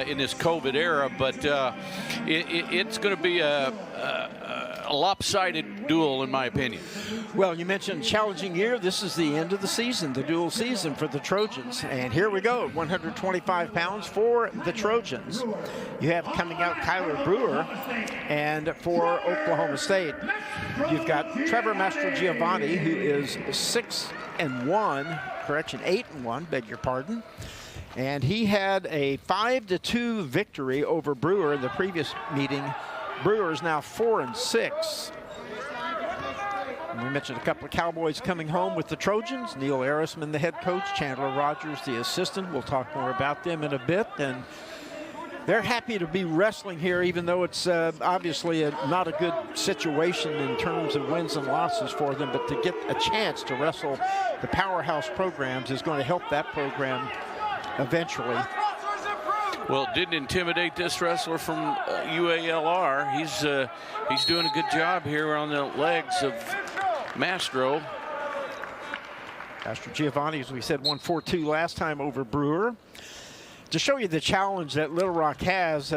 in this COVID era, but it's going to be a lopsided duel, in my opinion. Well, you mentioned challenging year. This is the end of the season, the dual season for the Trojans. And here we go, 125 pounds for the Trojans. You have coming out Kyler Brewer, and for Oklahoma State, you've got Trevor Mastrogiovanni, who is 8-1, beg your pardon. And he had a 5-2 victory over Brewer in the previous meeting. Brewer is now 4-6. We mentioned a couple of Cowboys coming home with the Trojans. Neil Arisman, the head coach, Chandler Rogers, the assistant. We'll talk more about them in a bit. And they're happy to be wrestling here, even though it's obviously not a good situation in terms of wins and losses for them. But to get a chance to wrestle the powerhouse programs is going to help that program eventually. Well, it didn't intimidate this wrestler from UALR. He's doing a good job here on the legs of Mastrogiovanni, as we said, won 4-2 last time over Brewer. To show you the challenge that Little Rock has,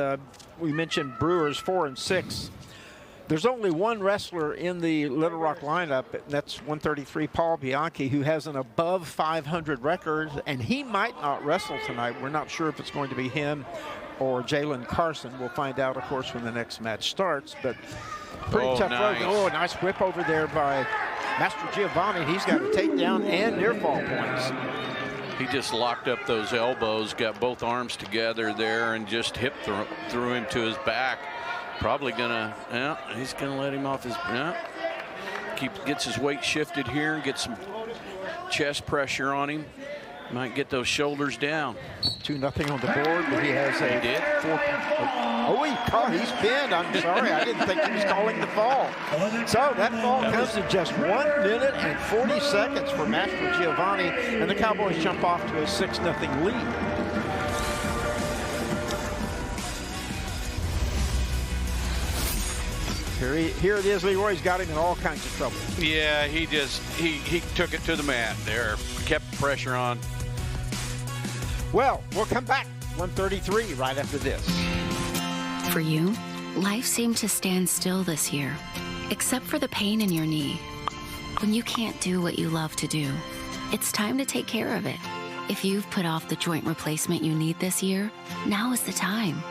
we mentioned Brewer's 4-6. There's only one wrestler in the Little Rock lineup, that's 133 Paul Bianchi, who has an above 500 record, and he might not wrestle tonight. We're not sure if it's going to be him or Jalen Carson. We'll find out, of course, when the next match starts. But pretty tough road. Oh, nice whip over there by Mastrogiovanni. He's got a takedown and near fall points. He just locked up those elbows, got both arms together there, and just hip threw him to his back. Probably gonna, he's gonna let him off his, gets his weight shifted here and get some chest pressure on him. Might get those shoulders down. 2-0 on the board, but he has a... He did? He's pinned. I'm sorry, I didn't think he was calling the fall. So that fall comes in just 1 minute and 40 seconds for Mastrogiovanni, and the Cowboys jump off to a 6-0 lead. Here it is, Leroy's got him in all kinds of trouble. Yeah, he took it to the mat there, kept the pressure on. Well, we'll come back, 133 right after this. For you, life seemed to stand still this year, except for the pain in your knee. When you can't do what you love to do, it's time to take care of it. If you've put off the joint replacement you need this year, now is the time.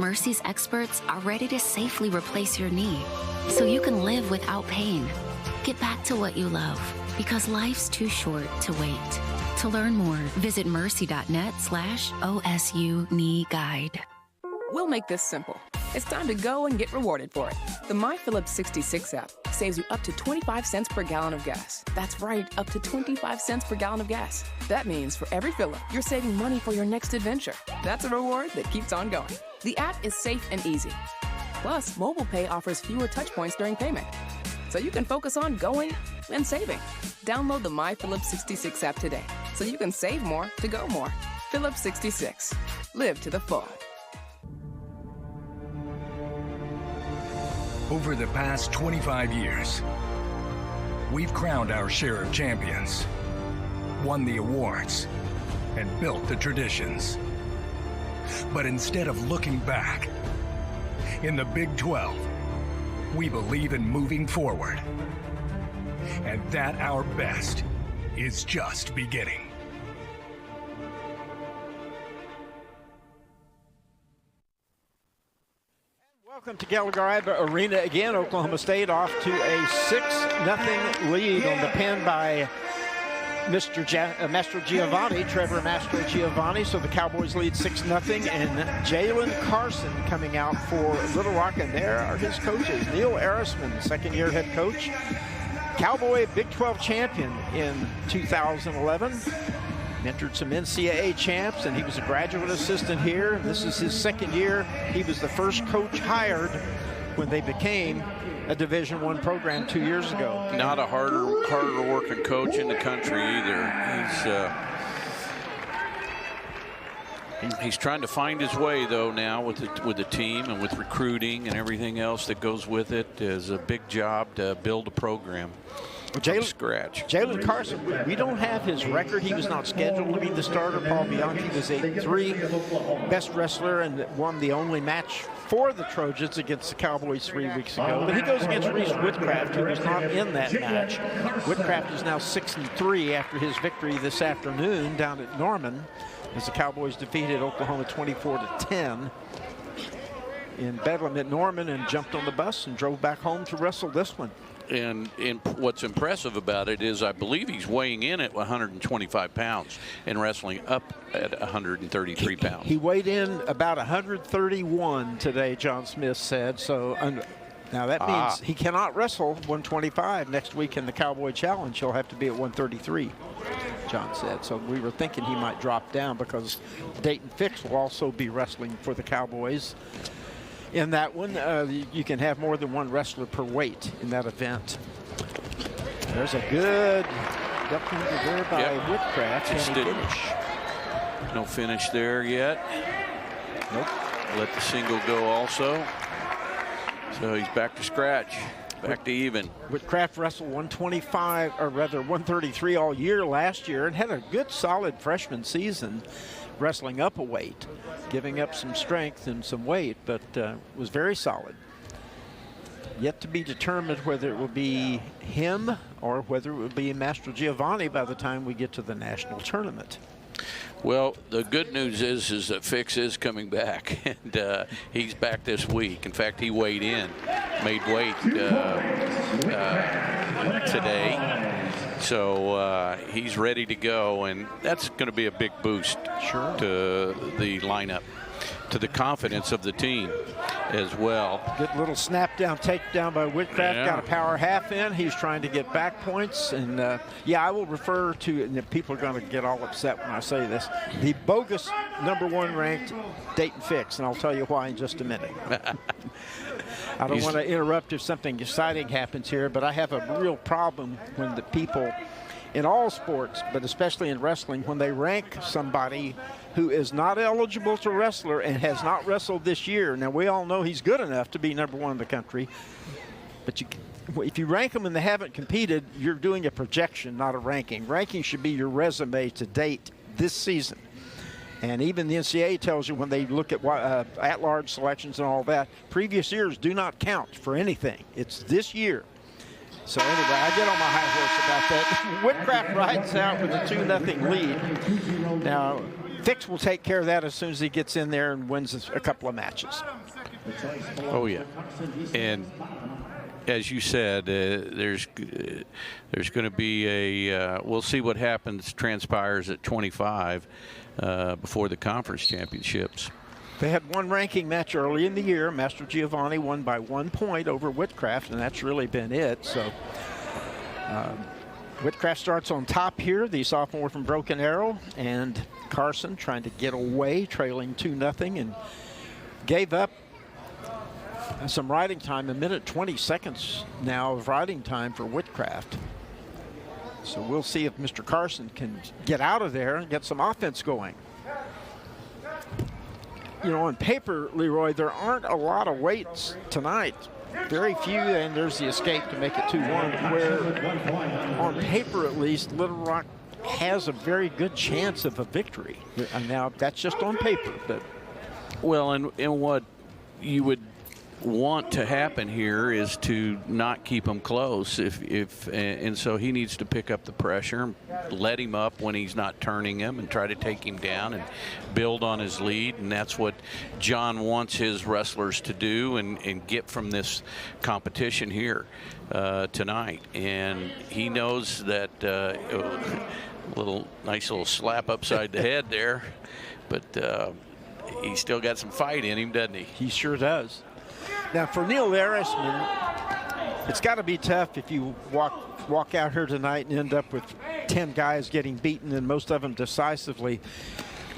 Mercy's experts are ready to safely replace your knee so you can live without pain. Get back to what you love, because life's too short to wait. To learn more, visit mercy.net/OSU knee guide. We'll make this simple. It's time to go and get rewarded for it. The My Phillips 66 app saves you up to 25 cents per gallon of gas. That's right, up to 25 cents per gallon of gas. That means for every fill-up, you're saving money for your next adventure. That's a reward that keeps on going. The app is safe and easy. Plus, mobile pay offers fewer touch points during payment, so you can focus on going and saving. Download the My Phillips 66 app today so you can save more to go more. Phillips 66. Live to the full. Over the past 25 years, we've crowned our share of champions, won the awards, and built the traditions. But instead of looking back, in the Big 12, we believe in moving forward, and that our best is just beginning. Welcome to Gallagher Arena again. Oklahoma State off to a 6-0 lead on the pin by Mastrogiovanni, Trevor Mastrogiovanni. So the Cowboys lead 6-0, and Jalen Carson coming out for Little Rock, and there are his coaches. Neil Arisman, second-year head coach, Cowboy Big 12 champion in 2011. Mentored some NCAA champs, and he was a graduate assistant here. This is his second year. He was the first coach hired when they became a Division I program 2 years ago. Not a harder working coach in the country either. He's trying to find his way though now with the team and with recruiting and everything else that goes with it. Is a big job to build a program. from scratch. Jalen Carson, we don't have his record. He was not scheduled to be the starter. Paul Bianchi was 8-3, best wrestler, and won the only match for the Trojans against the Cowboys 3 weeks ago. But he goes against Reese Whitcraft, who was not in that match. Whitcraft is now 6-3 after his victory this afternoon down at Norman, as the Cowboys defeated Oklahoma 24-10 in Bedlam at Norman, and jumped on the bus and drove back home to wrestle this one. And what's impressive about it is I believe he's weighing in at 125 pounds and wrestling up at 133 pounds. He weighed in about 131 today, John Smith said. So now that means he cannot wrestle 125 next week in the Cowboy Challenge. He'll have to be at 133, John said. So we were thinking he might drop down, because Dayton Fix will also be wrestling for the Cowboys. In that one, you can have more than one wrestler per weight in that event. There's a good duck under there by Whitcraft. Can he finish? No finish there yet. Nope. Let the single go also. So he's back to scratch, back to even. Whitcraft wrestled 125, or rather 133 all year last year, and had a good solid freshman season wrestling up a weight, giving up some strength and some weight, but was very solid. Yet to be determined whether it will be him or whether it will be Master Giovanni by the time we get to the national tournament. Well, the good news is that Fix is coming back, and he's back this week. In fact, he weighed in, made weight today. So he's ready to go, and that's going to be a big boost to the lineup, to the confidence of the team as well. Good little snap down, takedown by Whitcraft. Got a power half in. He's trying to get back points. And yeah, I will refer to, and people are going to get all upset when I say this, the bogus #1 ranked Dayton Fix. And I'll tell you why in just a minute. I don't want to interrupt if something exciting happens here, but I have a real problem when the people in all sports, but especially in wrestling, when they rank somebody who is not eligible to wrestler and has not wrestled this year. Now, we all know he's good enough to be #1 in the country, but if you rank them and they haven't competed, you're doing a projection, not a ranking. Ranking should be your resume to date this season. And even the NCAA tells you when they look at large selections and all that, previous years do not count for anything. It's this year. So anyway, I get on my high horse about that. Whitcraft rides out with a 2-0 lead. Now, Fix will take care of that as soon as he gets in there and wins a couple of matches. Oh, yeah. And as you said, there's going to be we'll see what transpires at 25 before the conference championships. They had one ranking match early in the year. Master Giovanni won by 1 point over Whitcraft, and that's really been it. So Whitcraft starts on top here, the sophomore from Broken Arrow, and Carson trying to get away, trailing 2-0, and gave up some riding time, 1:20 now of riding time for Whitcraft. So we'll see if Mr. Carson can get out of there and get some offense going. You know, on paper, Leroy, there aren't a lot of weights tonight. Very few, and there's the escape to make it 2-1, where on paper at least, Little Rock has a very good chance of a victory. And now, that's just on paper. But well, and what you would want to happen here is to not keep him close, and so he needs to pick up the pressure, let him up when he's not turning him, and try to take him down and build on his lead. And that's what John wants his wrestlers to do and get from this competition here tonight. And he knows that nice little slap upside the head there, but he's still got some fight in him, doesn't he? He sure does. Now, for Neil Erisman, it's got to be tough if you walk out here tonight and end up with 10 guys getting beaten, and most of them decisively.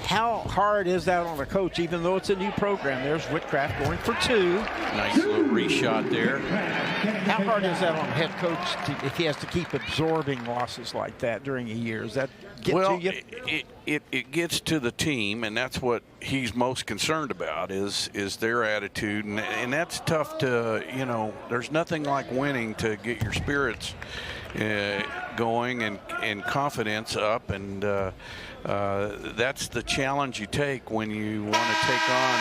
How hard is that on a coach, even though it's a new program? There's Whitcraft going for 2. Nice little reshot there. How hard is that on a head coach if he has to keep absorbing losses like that during a year? Is that get to you? It gets to the team, and that's what he's most concerned about is their attitude, and that's tough to, you know, there's nothing like winning to get your spirits going and confidence up, and that's the challenge you take when you want to take on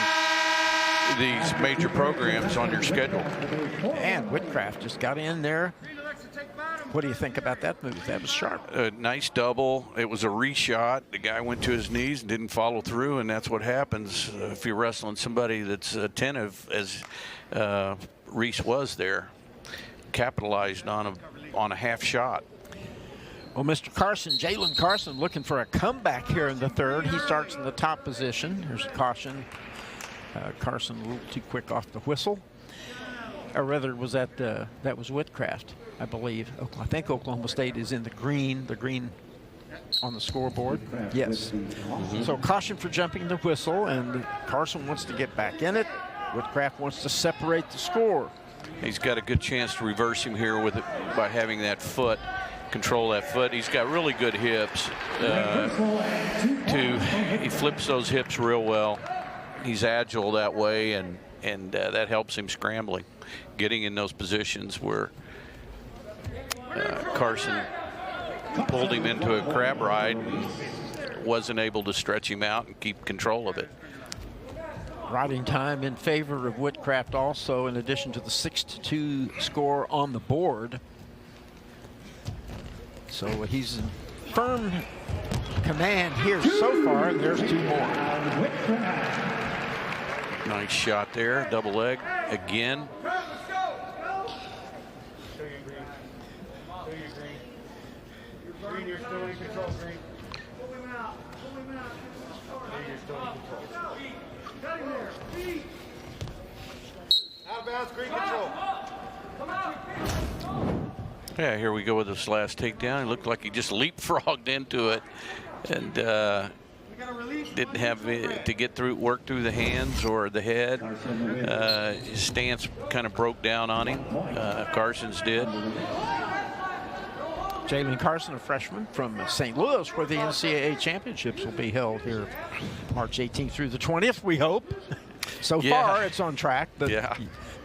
these major programs on your schedule. And Whitcraft just got in there. What do you think about that move? That was sharp. A nice double. It was a reshot. The guy went to his knees and didn't follow through, and that's what happens if you're wrestling somebody that's attentive, as Reese was there. Capitalized on a half shot. Well, Mr. Carson, Jalen Carson, looking for a comeback here in the third. He starts in the top position. There's a caution. Carson a little too quick off the whistle. Or rather, was that was Whitcraft, I believe. I think Oklahoma State is in the green on the scoreboard. Yes. So caution for jumping the whistle, and Carson wants to get back in it. Whitcraft wants to separate the score. He's got a good chance to reverse him here with it by having that foot, control that foot. He's got really good hips. He flips those hips real well. He's agile that way, and that helps him scrambling, getting in those positions where Carson pulled him into a crab ride and wasn't able to stretch him out and keep control of it. Riding time in favor of Whitcraft also, in addition to the 6-2 score on the board. So he's in firm command here so far, and there's two more. Nice shot there, double leg again. You're still in control, Green. Pull him out. You're still in control. Got him there. Out of bounds, Green control. Yeah, here we go with this last takedown. It looked like he just leapfrogged into it, and didn't have to get through, work through the hands or the head. His stance kind of broke down on him. Carson's did. Jalen Carson, a freshman from St. Louis, where the NCAA championships will be held here March 18th through the 20th, we hope. So far, it's on track, but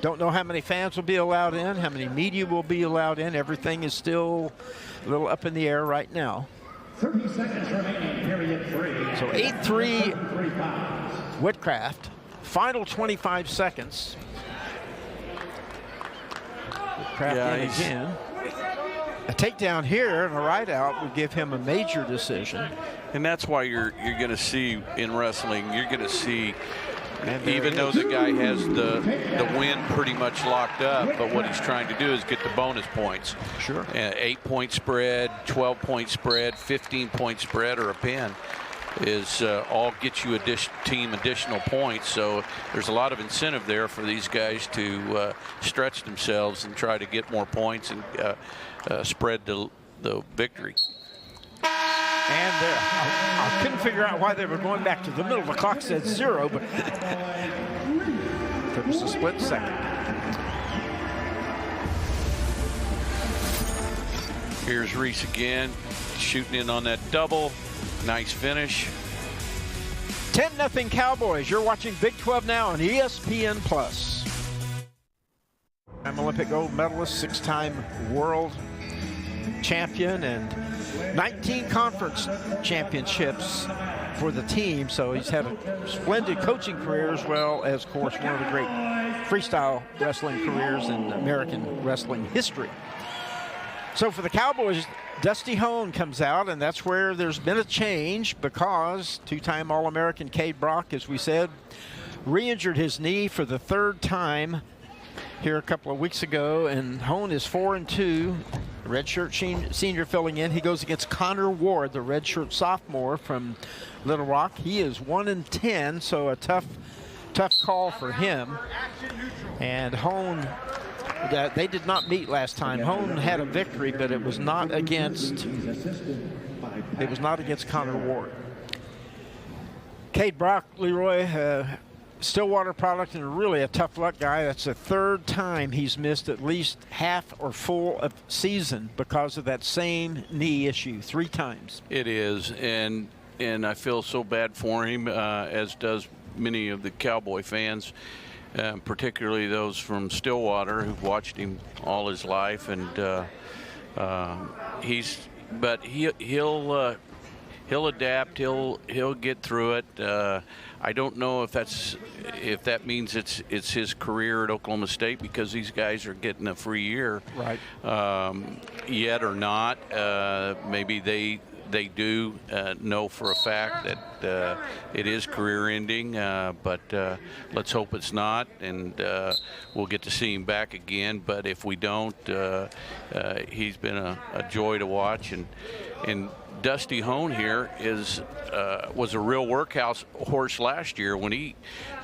don't know how many fans will be allowed in, how many media will be allowed in. Everything is still a little up in the air right now. 30 seconds remaining, period 3. So 8-3 Whitcraft. Final 25 seconds. Whitcraft in again. A takedown here and a ride out would give him a major decision. And that's why you're going to see in wrestling, you're going to see, even though the guy has the win pretty much locked up, but what he's trying to do is get the bonus points. Sure. 8-point spread, 12-point spread, 15-point spread, or a pin is all get you additional points. So there's a lot of incentive there for these guys to stretch themselves and try to get more points and spread the victory. And I couldn't figure out why they were going back to the middle. The clock said 0, but it was a split second. Here's Reese again, shooting in on that double. Nice finish. 10-0 Cowboys. You're watching Big 12 now on ESPN+. I'm Olympic gold medalist, 6-time world champion, and 19 conference championships for the team. So he's had a splendid coaching career, as well as, of course, one of the great freestyle wrestling careers in American wrestling history. So for the Cowboys, Dusty Hone comes out, and that's where there's been a change, because two-time All-American Cade Brock, as we said, re-injured his knee for the third time here a couple of weeks ago, and Hone is 4-2. Redshirt senior filling in. He goes against Connor Ward, the redshirt sophomore from Little Rock. He is 1-10, so a tough call for him. And Hone, they did not meet last time. Hone had a victory, but it was not against Connor Ward. Cade Brock, Leroy, Stillwater product and really a tough luck guy. That's the third time he's missed at least half or full of season because of that same knee issue, 3 times. It is, and I feel so bad for him, as does many of the Cowboy fans, particularly those from Stillwater who've watched him all his life. And he'll adapt. He'll get through it. I don't know if that means it's his career at Oklahoma State, because these guys are getting a free year, right? Yet or not. Maybe they do know for a fact that it is career-ending, but let's hope it's not, and we'll get to see him back again. But if we don't, he's been a joy to watch, and Dusty Hone here was a real workhorse horse last year when he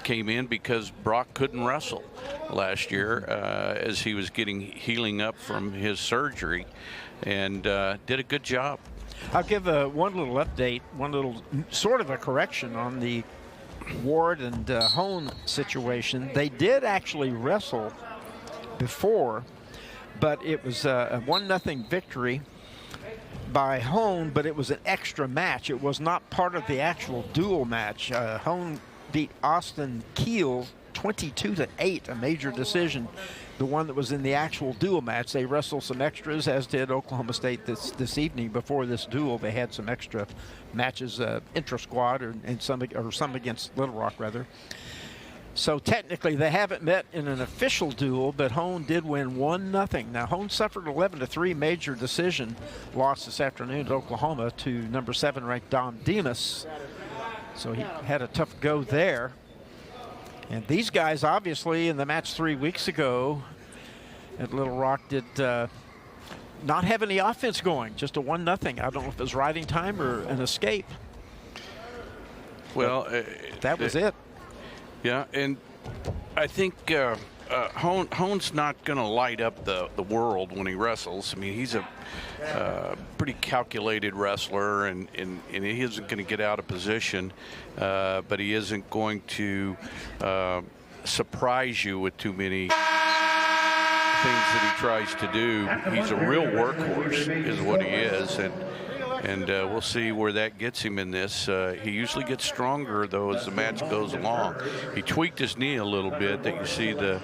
came in, because Brock couldn't wrestle last year as he was healing up from his surgery, and did a good job. I'll give one little update, one little sort of a correction on the Ward and Hone situation. They did actually wrestle before, but it was a 1-0 victory by Hone, but it was an extra match. It was not part of the actual dual match. Hone beat Austin Keel 22-8, a major decision. The one that was in the actual dual match. They wrestled some extras, as did Oklahoma State this evening. Before this duel, they had some extra matches, intra-squad and some against Little Rock, rather. So technically, they haven't met in an official duel, but Hone did win 1-0. Now, Hone suffered 11-3 major decision loss this afternoon at Oklahoma to number 7 ranked Dom Demas. So he had a tough go there. And these guys, obviously, in the match 3 weeks ago at Little Rock, did not have any offense going, just a 1-0. I don't know if it was riding time or an escape. Well, that was it. Yeah, and I think Hone's not going to light up the world when he wrestles. I mean, he's a pretty calculated wrestler, and he isn't going to get out of position, but he isn't going to surprise you with too many things that he tries to do. He's a real workhorse, is what he is, and we'll see where that gets him in this. He usually gets stronger, though, as the match goes along. He tweaked his knee a little bit. That you see the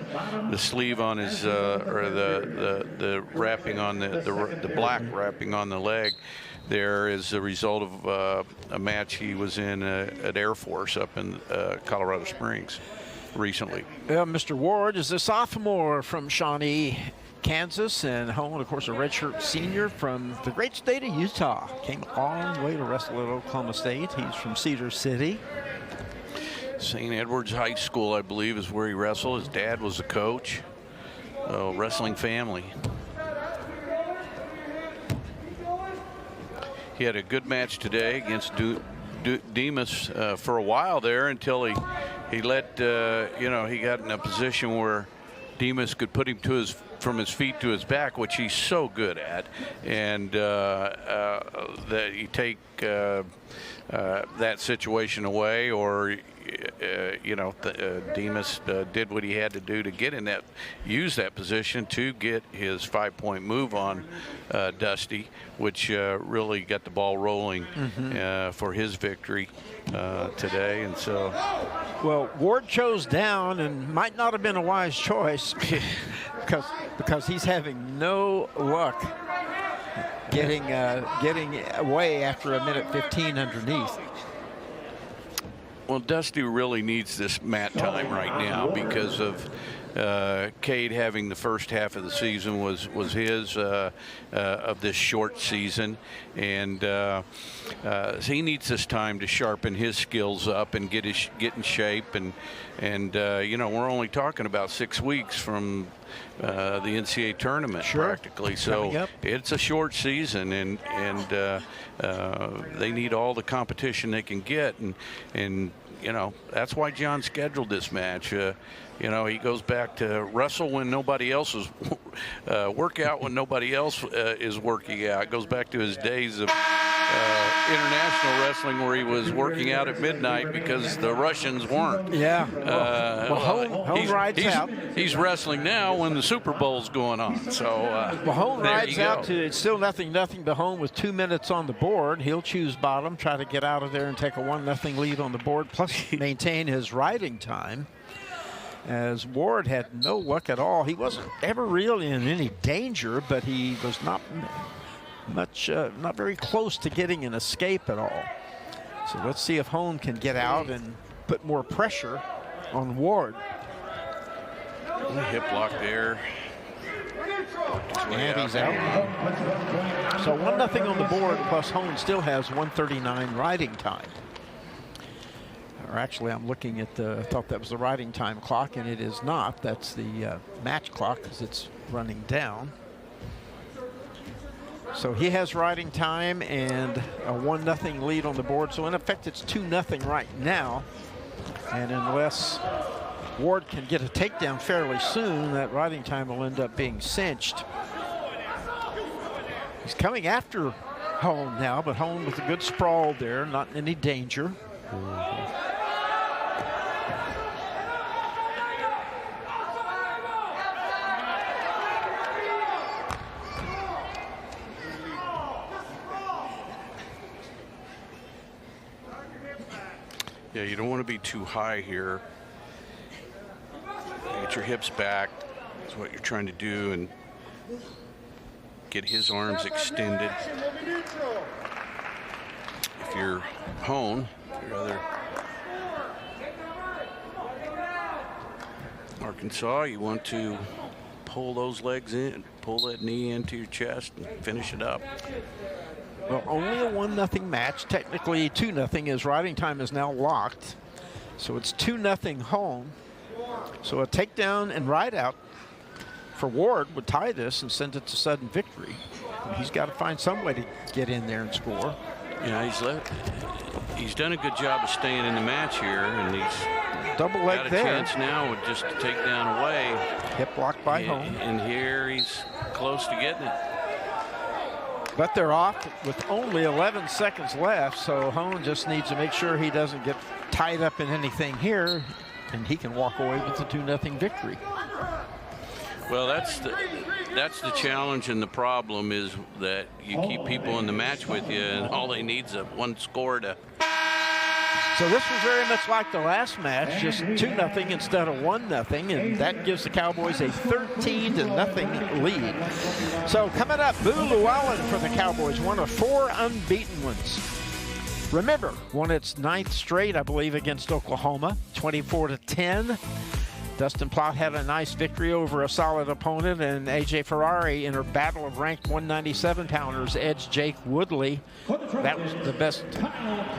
sleeve on his, or the wrapping on the black wrapping on the leg. There is a result of a match he was in at Air Force up in Colorado Springs recently. Mr. Ward is a sophomore from Shawnee, Kansas, and Hone, of course, a redshirt senior from the great state of Utah. Came a long way to wrestle at Oklahoma State. He's from Cedar City. St. Edward's High School, I believe, is where he wrestled. His dad was a coach. Wrestling family. He had a good match today against Demas for a while there, until he let he got in a position where Demas could put him from his feet to his back, which he's so good at, and that you take that situation away, or Demas did what he had to do to get in use that position to get his 5-point move on Dusty, which really got the ball rolling for his victory today. And so, well, Ward chose down, and might not have been a wise choice because he's having no luck getting away after a minute 15 underneath. Well, Dusty really needs this mat time right now because of Cade having the first half of the season was his of this short season, and so he needs this time to sharpen his skills up and get in shape, and we're only talking about 6 weeks from the NCAA tournament, practically. So it's a short season, and they need all the competition they can get, and that's why John scheduled this match. He goes back to wrestle when nobody else is work out when nobody else is working out. It goes back to his days of international wrestling where he was working out at midnight because the Russians weren't. Yeah. Hone rides out. He's wrestling now when the Super Bowl's going on. So Hone there rides you go. out to it's still nothing but Hone with 2 minutes on the board. He'll choose bottom, try to get out of there and take a 1-0 lead on the board, plus maintain his riding time. As Ward had no luck at all. He wasn't ever really in any danger, but he was not very close to getting an escape at all. So let's see if Hone can get out and put more pressure on Ward. Hip lock there. And he's out. So 1-0 on the board, plus Hone still has 1:39 riding time. Or actually, I'm looking at I thought that was the riding time clock, and it is not. That's the match clock because it's running down. So he has riding time and a 1-0 lead on the board. So in effect, it's 2-0 right now. And unless Ward can get a takedown fairly soon, that riding time will end up being cinched. He's coming after Hone now, but Hone with a good sprawl there, not in any danger. Yeah, you don't want to be too high here. Get your hips back. That's what you're trying to do, and get his arms extended. If you're Hone, your other Arkansas, you want to pull those legs in, pull that knee into your chest, and finish it up. Well, only a 1-0 match. Technically 2-0 as riding time is now locked. So it's 2-0 Hone. So a takedown and ride out for Ward would tie this and send it to sudden victory. And he's got to find some way to get in there and score. Yeah, he's done a good job of staying in the match here, and he's double leg got a there. chance now with just a takedown away. Hip blocked by Hone. And here he's close to getting it. But they're off with only 11 seconds left, so Hone just needs to make sure he doesn't get tied up in anything here, and he can walk away with the 2-0 victory. Well, that's the challenge, and the problem is that you keep people in the match with you, and all they need is one score to. So this was very much like the last match, just 2-0 instead of 1-0, and that gives the Cowboys a 13-0 lead. So coming up, Boo Llewellyn for the Cowboys, one of 4 unbeaten ones. Remember, won its 9th straight, I believe, against Oklahoma, 24-10. Dustin Plott had a nice victory over a solid opponent, and A.J. Ferrari in her battle of ranked 197-pounders edged Jake Woodley. That was the best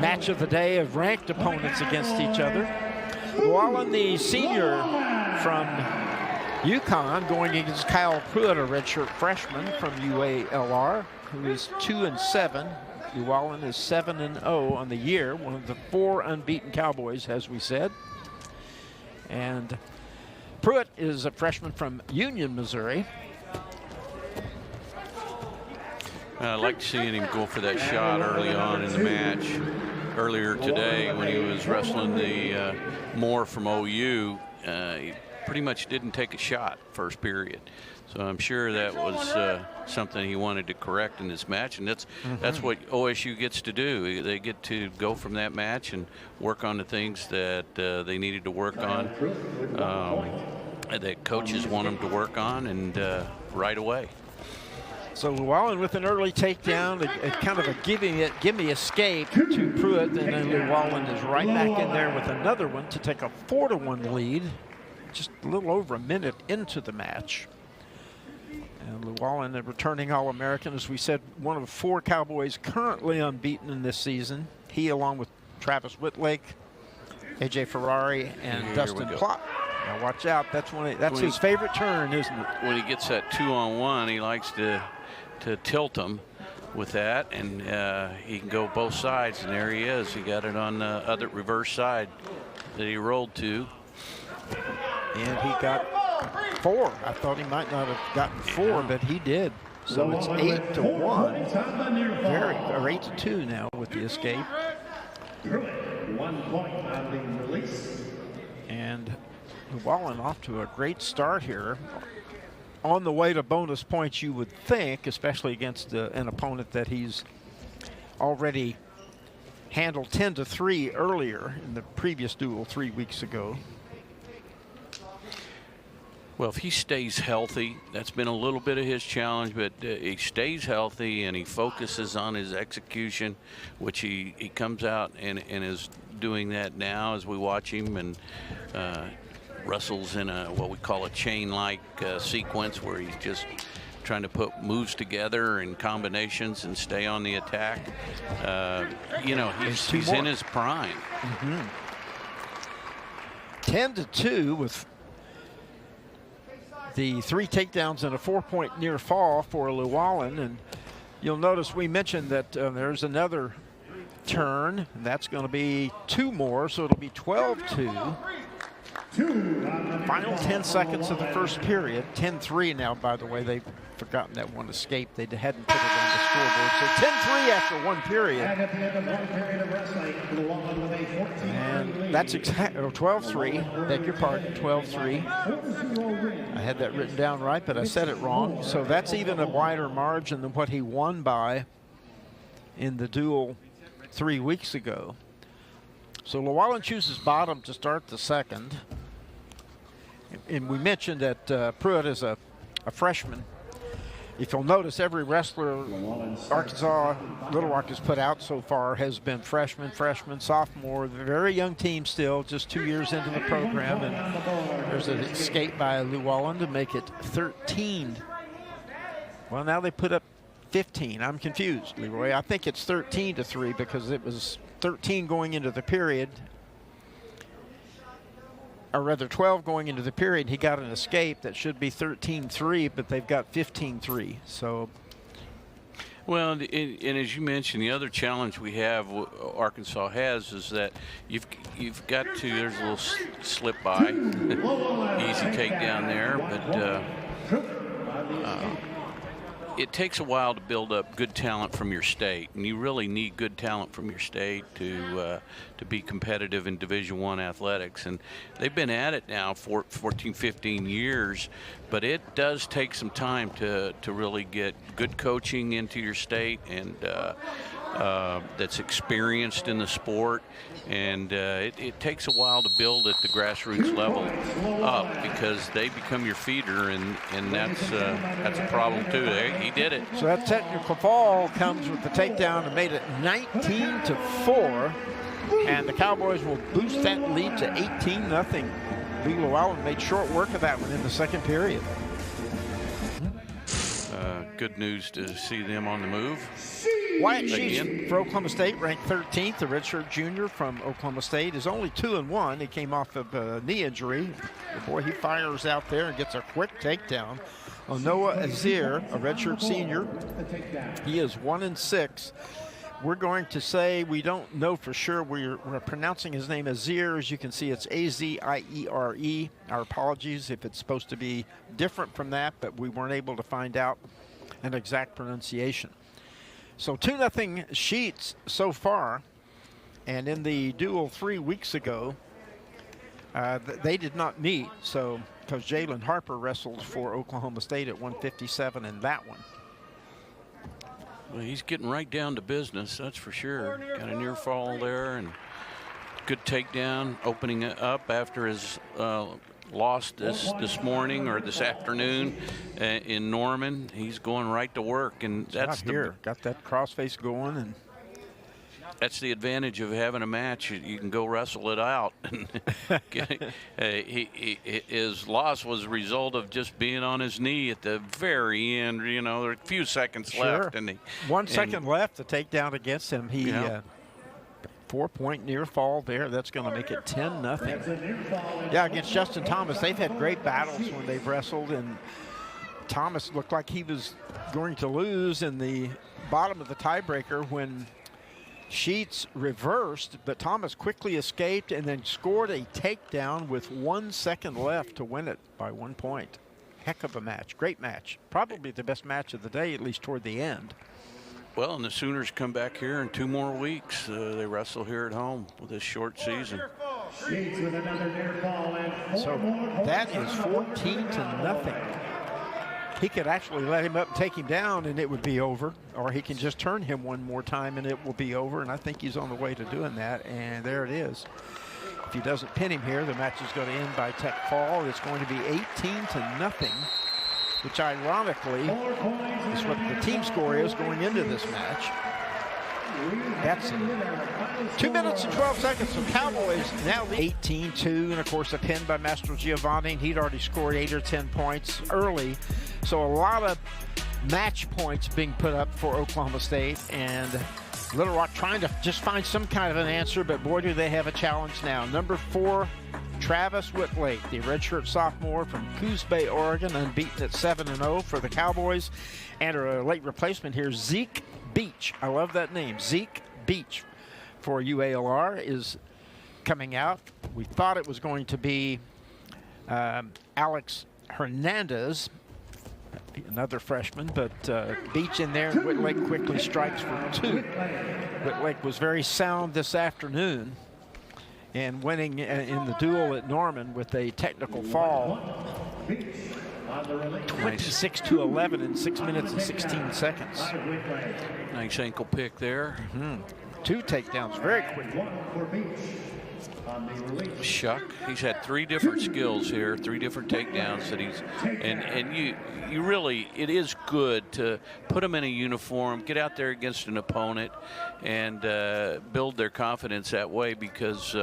match of the day of ranked opponents against each other. Llewellyn, the senior from UConn, going against Kyle Pruitt, a redshirt freshman from UALR, who is 2-7. Llewellyn is 7-0 on the year, one of the 4 unbeaten Cowboys, as we said. And Pruitt is a freshman from Union, Missouri. I like seeing him go for that shot early on in the match. Earlier today, when he was wrestling the Moore from OU, he pretty much didn't take a shot first period. So I'm sure that was something he wanted to correct in this match, and that's what OSU gets to do. They get to go from that match and work on the things that they needed to work on, that coaches want them to work on, and right away. So Llewellyn with an early takedown, a kind of a gimme escape to Pruitt, and then Llewellyn is right back in there with another one to take a 4-1 lead, just a little over a minute into the match. And Llewellyn, a returning All-American, as we said, one of 4 Cowboys currently unbeaten in this season. He, along with Travis Whitlake, A.J. Ferrari, and Dustin Plott. Now watch out, that's his favorite turn, isn't it? When he gets that 2-on-1, he likes to tilt him with that, and he can go both sides, and there he is. He got it on the other reverse side that he rolled to. And he got 4. I thought he might not have gotten 4, but he did. So it's 8-1. Or 8-2 now with the escape. 1 point on the release. And Llewellyn off to a great start here. On the way to bonus points, you would think, especially against an opponent that he's already handled 10-3 earlier in the previous duel 3 weeks ago. Well, if he stays healthy, that's been a little bit of his challenge, but he stays healthy and he focuses on his execution, which he comes out and is doing that now as we watch him, and wrestles in what we call a chain-like sequence where he's just trying to put moves together and combinations and stay on the attack. You know, he's in his prime. 10-2 with the 3 takedowns and a 4-point near fall for Llewellyn. And you'll notice we mentioned that there's another turn, and that's going to be 2 more, so it'll be 12-2. Final 10 seconds of the first period. 10-3 now, by the way. They've forgotten that one escape. They hadn't put it on the scoreboard. So 10-3 after 1 period. And at the end of 1 period of wrestling, Llewellyn with a 14-3 lead. That's exactly 12-3. Beg your pardon, 12-3. I had that written down right, but I said it wrong. So that's even a wider margin than what he won by in the duel 3 weeks ago. So Llewellyn chooses bottom to start the second. And we mentioned that Pruitt is a freshman. If you'll notice, every wrestler Arkansas Little Rock has put out so far has been freshman, sophomore. Very young team still, just 2 years into the program. And there's an escape by Llewellyn to make it 13. Well, now they put up 15. I'm confused, Leroy. I think it's 13-3 because it was 13 going into the period, or rather 12 going into the period. He got an escape that should be 13-3, but they've got 15-3. So, well, and as you mentioned, the other challenge we have, Arkansas has, is that you've got to. There's a little slip by, easy takedown there, but. It takes a while to build up good talent from your state, and you really need good talent from your state to be competitive in Division I athletics. And they've been at it now for 14, 15 years, but it does take some time to really get good coaching into your state and that's experienced in the sport. And it takes a while to build at the grassroots level up because they become your feeder, and that's a problem too. He did it. So that technical fall comes with the takedown and made it 19-4, and the Cowboys will boost that lead to 18-0. Lee Llewellyn made short work of that one in the second period. Good news to see them on the move. Wyatt Sheets for Oklahoma State, ranked 13th. The redshirt junior from Oklahoma State is only 2-1. He came off of a knee injury. Boy, he fires out there and gets a quick takedown on Noah Azir, a redshirt senior. He is 1-6. We're going to say we don't know for sure. We're pronouncing his name Azir. As you can see, it's A-Z-I-E-R-E. Our apologies if it's supposed to be different from that, but we weren't able to find out an exact pronunciation. So 2-0 Sheets so far, and in the duel 3 weeks ago, they did not meet. So because Jalen Harper wrestled for Oklahoma State at 157 in that one. Well, he's getting right down to business, that's for sure. Got a near fall there, and good takedown, opening it up after his loss this morning or this afternoon in Norman. He's going right to work, and that's got that crossface going, and advantage of having a match. You can go wrestle it out. His loss was a result of just being on his knee at the very end. You know, there are a few seconds left, and 1 second left to take down against him. He 4-point near fall there. That's going to make it 10-0. Yeah, against Justin Thomas, they've had great battles when they've wrestled, and Thomas looked like he was going to lose in the bottom of the tiebreaker when Sheets reversed, but Thomas quickly escaped and then scored a takedown with 1 second left to win it by 1 point. heck of a match. Great match. Probably the best match of the day, at least toward the end. Well, and the Sooners come back here in 2 more weeks. They wrestle here at home with this short season. Sheets with another near fall and So that is 14-0. He could actually let him up and take him down and it would be over, or he can just turn him one more time and it will be over, and I think he's on the way to doing that, and there it is. If he doesn't pin him here, the match is going to end by tech fall. It's going to be 18-0, which ironically is what the team score is going into this match. That's 2 minutes and 12 seconds. So Cowboys now lead 18-2, and of course a pin by Mastro Giovanni. He'd already scored 8 or 10 points early, so a lot of match points being put up for Oklahoma State, and Little Rock trying to just find some kind of an answer, but boy, do they have a challenge now. Number 4, Travis Whitlake, the redshirt sophomore from Coos Bay, Oregon, unbeaten at 7-0 for the Cowboys. And a late replacement here, Zeke Beach. I love that name, Zeke Beach, for UALR is coming out. We thought it was going to be Alex Hernandez, another freshman, but Beach in there. Whitlake quickly strikes for 2. Whitlake was very sound this afternoon and winning in the duel at Norman with a technical fall. 26-11 in 6 minutes and 16 seconds. Nice ankle pick there. 2 takedowns very quickly. Shuck, he's had 3 different skills here, 3 different takedowns that he's, and you really, it is good to put them in a uniform, get out there against an opponent, and build their confidence that way, because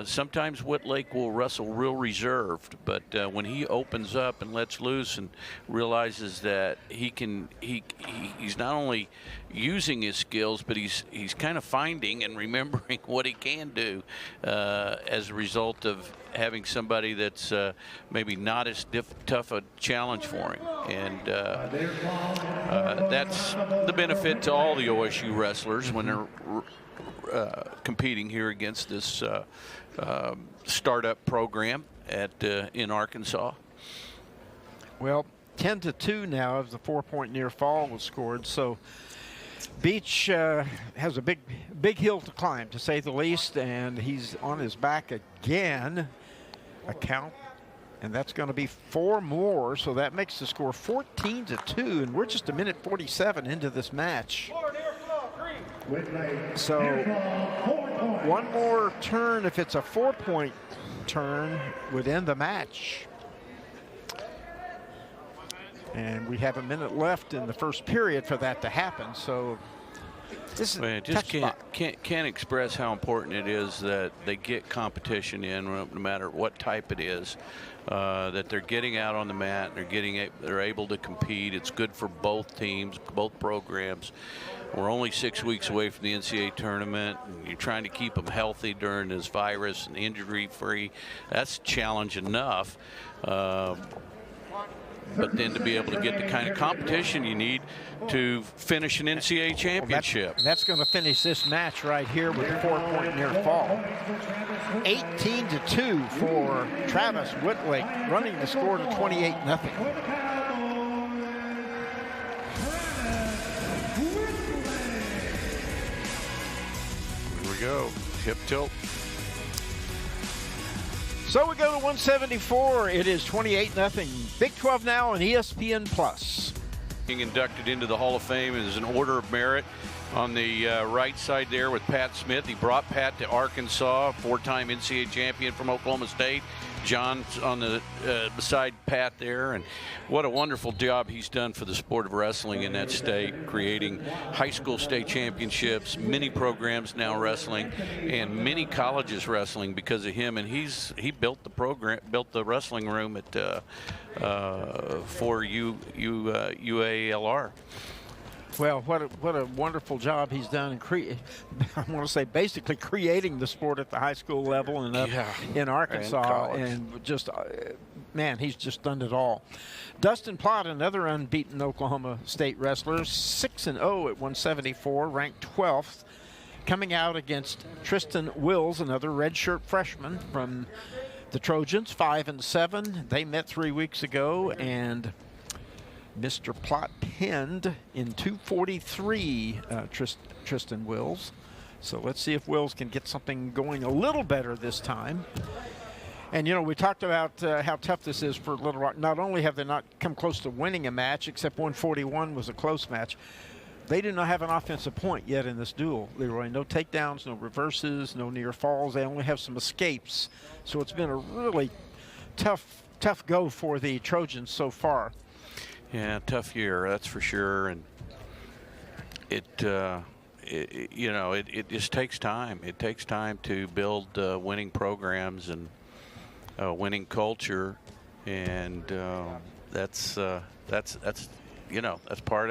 sometimes Whitlake will wrestle real reserved, but when he opens up and lets loose and realizes that he's not only using his skills, but he's kind of finding and remembering what he can do as a result of having somebody that's maybe not as tough a challenge for him. And that's the benefit to all the OSU wrestlers when they're competing here against this startup program in Arkansas. Well, 10-2 now as the 4-point near fall was scored. So Beach has a big hill to climb, to say the least, and he's on his back again. A count, and that's going to be 4 more, so that makes the score 14-2, and we're just 1:47 into this match. So 1 more turn, if it's a 4-point turn, would end the match. And we have a minute left in the first period for that to happen. So this is just can't express how important it is that they get competition in, no matter what type it is. That they're getting out on the mat, they're able to compete. It's good for both teams, both programs. We're only 6 weeks away from the NCAA tournament, and you're trying to keep them healthy during this virus and injury-free. That's challenge enough. But then to be able to get the kind of competition you need to finish an NCAA championship. That's going to finish this match right here with a 4-point near fall. 18-2 for Travis Whitlake, running the score to 28-0. Here we go, hip tilt. So we go to 174. It is 28-0. Big 12 now on ESPN Plus. Being inducted into the Hall of Fame is an Order of Merit on the right side there with Pat Smith. He brought Pat to Arkansas, 4-time NCAA champion from Oklahoma State. John's on the beside Pat there, and what a wonderful job he's done for the sport of wrestling in that state, creating high school state championships, many programs now wrestling, and many colleges wrestling because of him. And he built the program, built the wrestling room at for UALR. Well, what a wonderful job he's done in I want to say basically creating the sport at the high school level and up in Arkansas, and just man, he's just done it all. Dustin Plott, another unbeaten Oklahoma State wrestler, 6-0 at 174, ranked 12th, coming out against Tristan Wills, another redshirt freshman from The Trojans 5-7. They met 3 weeks ago, and Mr. Plott pinned in 2:43 Tristan Wills. So let's see if Wills can get something going a little better this time. And, you know, we talked about how tough this is for Little Rock. Not only have they not come close to winning a match, except 141 was a close match, they do not have an offensive point yet in this duel, Leroy. No takedowns, no reverses, no near falls. They only have some escapes. So it's been a really tough go for the Trojans so far. Yeah, tough year, that's for sure. And it just takes time. It takes time to build winning programs and winning culture, and that's part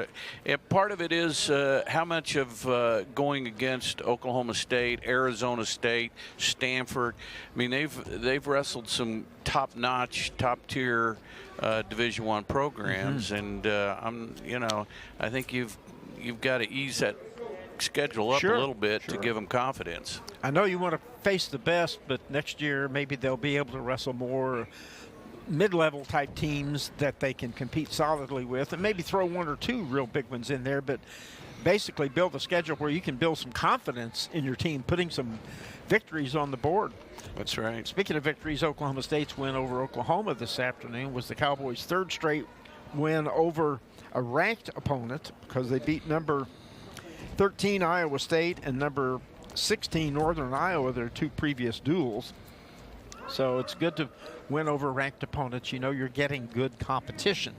of it. And part of it is how much of going against Oklahoma State, Arizona State, Stanford. I mean, they've wrestled some top-notch, top-tier Division I programs, and I think you've got to ease that schedule up a little bit to give them confidence. I know you want to face the best, but next year maybe they'll be able to wrestle more mid-level type teams that they can compete solidly with, and maybe throw 1 or 2 real big ones in there, but basically build a schedule where you can build some confidence in your team, putting some victories on the board. That's right. Speaking of victories, Oklahoma State's win over Oklahoma this afternoon was the Cowboys' 3rd straight win over a ranked opponent, because they beat number 13 Iowa State and number 16 Northern Iowa, their 2 previous duels. So it's good to win over ranked opponents. You know you're getting good competition.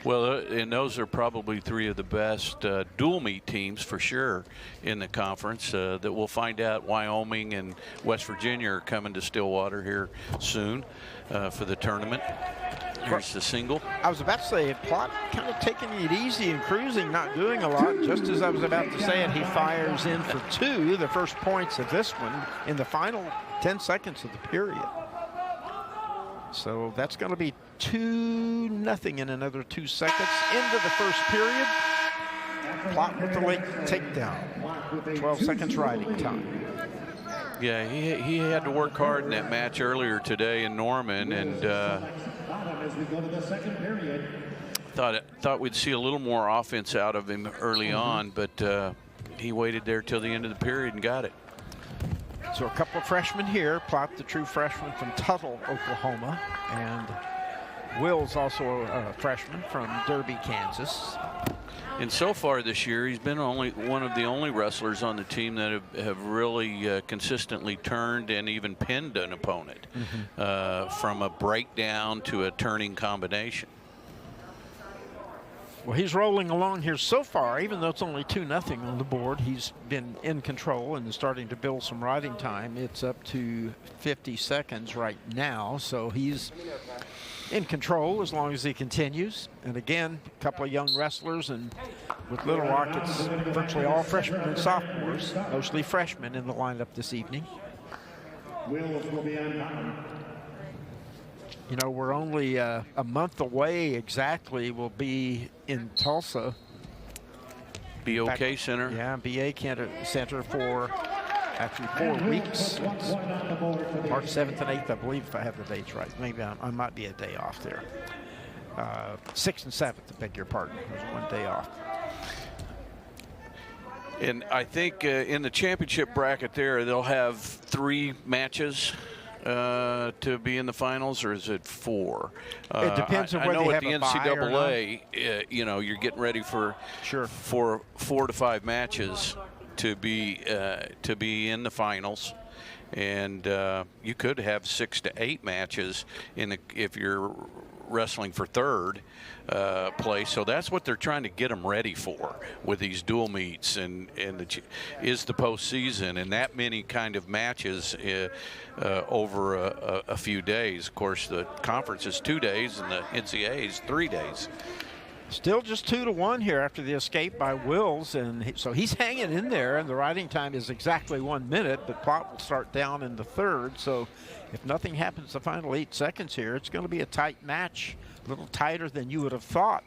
Well, and those are probably 3 of the best dual meet teams for sure in the conference. That we'll find out. Wyoming and West Virginia are coming to Stillwater here soon for the tournament. Here's the single. I was about to say, Plott kind of taking it easy and cruising, not doing a lot. Just as I was about to say it, he fires in for 2, the first points of this one in the final 10 seconds of the period. So that's going to be 2-0 in another 2 seconds into the first period. Plott with the late takedown. 12 seconds riding time. Yeah, he had to work hard in that match earlier today in Norman, and thought we'd see a little more offense out of him early on, but he waited there till the end of the period and got it. So a couple of freshmen here. Plott, the true freshman from Tuttle, Oklahoma, and Wills, also a freshman from Derby, Kansas. And so far this year, he's been one of the only wrestlers on the team that have really consistently turned and even pinned an opponent from a breakdown to a turning combination. Well, he's rolling along here so far, even though it's only 2-0 on the board. He's been in control and starting to build some riding time. It's up to 50 seconds right now, so he's in control as long as he continues. And again, a couple of young wrestlers, and with Little Rock, it's virtually all freshmen and sophomores, mostly freshmen in the lineup this evening. Wills will be on bottom. You know, we're only a month away exactly. We'll be in Tulsa. BOK Center. Yeah, BA Center for actually 4 weeks. March 7th and 8th, I believe, if I have the dates right. Maybe I might be a day off there. 6th and 7th, I beg your pardon. There's 1 day off. And I think in the championship bracket there, they'll have 3 matches to be in the finals, or is it 4? It depends on whether I know they at have the a bye or not. NCAA, you're getting ready for Sure. 4 to 5 matches to be in the finals, and you could have 6 to 8 matches if you're wrestling for 3rd place. So that's what they're trying to get them ready for with these dual meets, and is the postseason, and that many kind of matches over a few days. Of course, the conference is 2 days and the NCAA is 3 days. Still just 2-1 here after the escape by Wills, and so he's hanging in there, and the riding time is exactly 1 minute, but Plott will start down in the 3rd. So if nothing happens the final 8 seconds here, it's going to be a tight match, a little tighter than you would have thought.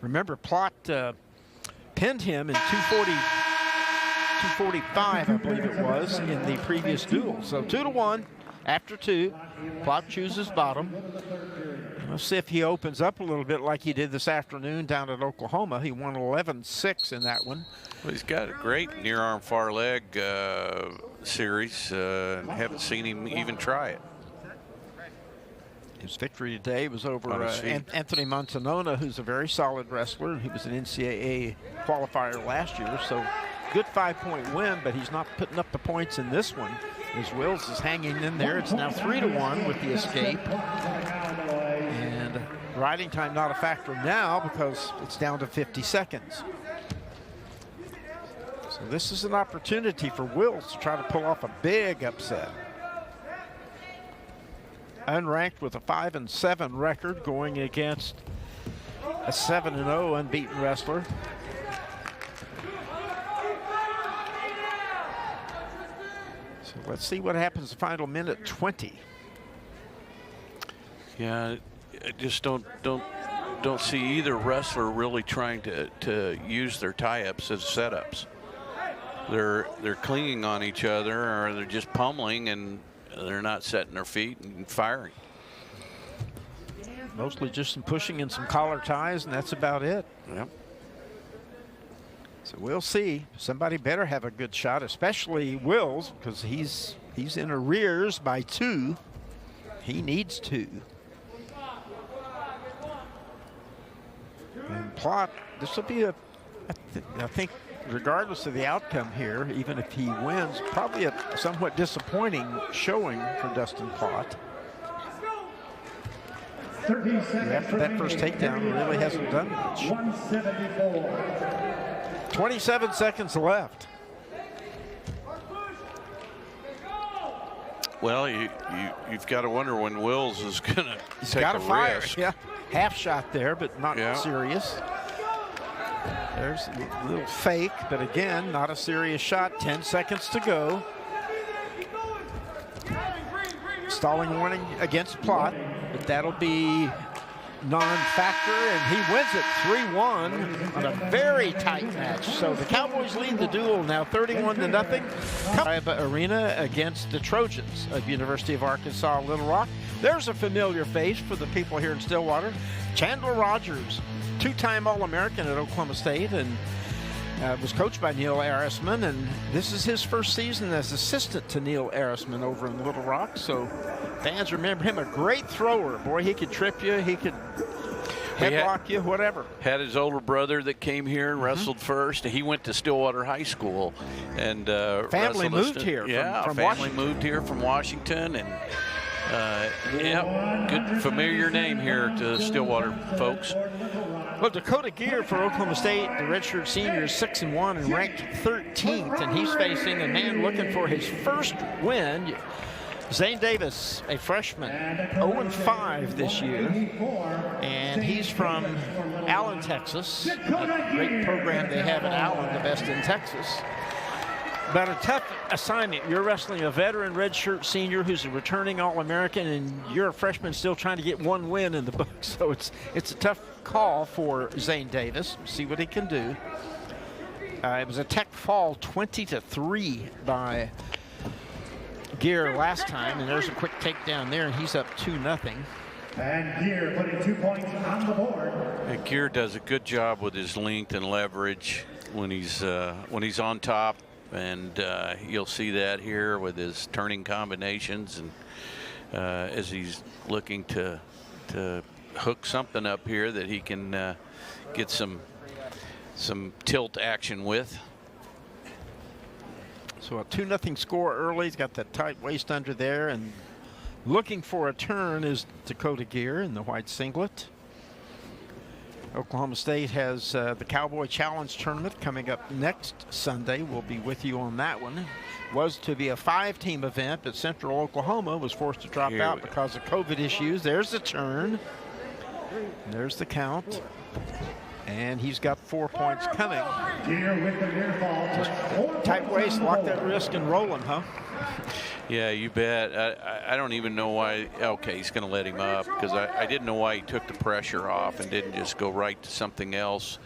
Remember, Plott pinned him in 245, I believe it was, in the previous duel. So 2-1, after 2. Plott chooses bottom. Let's see if he opens up a little bit like he did this afternoon down at Oklahoma. He won 11-6 in that one. Well, he's got a great near arm far leg series. Haven't seen him even try it. His victory today was over Anthony Montanona, who's a very solid wrestler. He was an NCAA qualifier last year, so good 5-point win, but he's not putting up the points in this one. As Wills is hanging in there. It's now 3-1 with the escape. And riding time not a factor now because it's down to 50 seconds. So this is an opportunity for Wills to try to pull off a big upset. Unranked with a 5-7 record going against a 7-0 unbeaten wrestler. So let's see what happens the final minute 20. Yeah, I just don't see either wrestler really trying to use their tie-ups as setups. They're clinging on each other, or they're just pummeling, and they're not setting their feet and firing. Mostly just some pushing and some collar ties, and that's about it. Yep. So we'll see. Somebody better have a good shot, especially Wills, because he's in arrears by 2. He needs 2. And Plott, this will be I think, regardless of the outcome here, even if he wins, probably a somewhat disappointing showing for Dustin Plott. After that first takedown, he really hasn't done much. 27 seconds left. Well, you've got to wonder when Wills is going to take a risk. Yeah, half shot there, but not serious. There's a little fake, but again, not a serious shot. 10 seconds to go. Stalling warning against Plott, but that'll be non-factor, and he wins it 3-1 on a very tight match. So the Cowboys lead the duel now 31-0. Arena against the Trojans of University of Arkansas Little Rock. There's a familiar face for the people here in Stillwater. Chandler Rogers, 2-time All-American at Oklahoma State, and was coached by Neil Arisman, and this is his first season as assistant to Neil Arisman over in Little Rock. So fans remember him, a great thrower. Boy, he could trip you, he could headlock you, whatever. Had his older brother that came here and wrestled first. He went to Stillwater High School, and family moved here. From family Washington. moved here from Washington, and good familiar name here to Stillwater folks. Well, Dakota Gear for Oklahoma State, the redshirt senior, is 6-1 and ranked 13th, and he's facing a man looking for his first win. Zane Davis, a freshman, 0-5 this year, and he's from Allen, Texas. A great program they have at Allen, the best in Texas. But a tough assignment. You're wrestling a veteran redshirt senior who's a returning All-American, and you're a freshman still trying to get one win in the book. So it's a tough call for Zane Davis. See what he can do. It was a tech fall 20-3 by Gear last time, and there's a quick takedown there, and he's up 2-0. And Gear putting 2 points on the board. And Gear does a good job with his length and leverage when he's on top. And you'll see that here with his turning combinations, and as he's looking to hook something up here that he can get some tilt action with. So a 2-0 score early. He's got that tight waist under there, and looking for a turn is Dakota Gear in the white singlet. Oklahoma State has the Cowboy Challenge Tournament coming up next Sunday. We'll be with you on that one. Was to be a 5-team event, but Central Oklahoma was forced to drop out because of COVID issues. There's the turn. There's the count. And he's got 4 points coming. Just tight waist, lock that wrist, and roll him, huh? Yeah, you bet. I don't even know why. Okay, he's going to let him up, because I didn't know why he took the pressure off and didn't just go right to something else,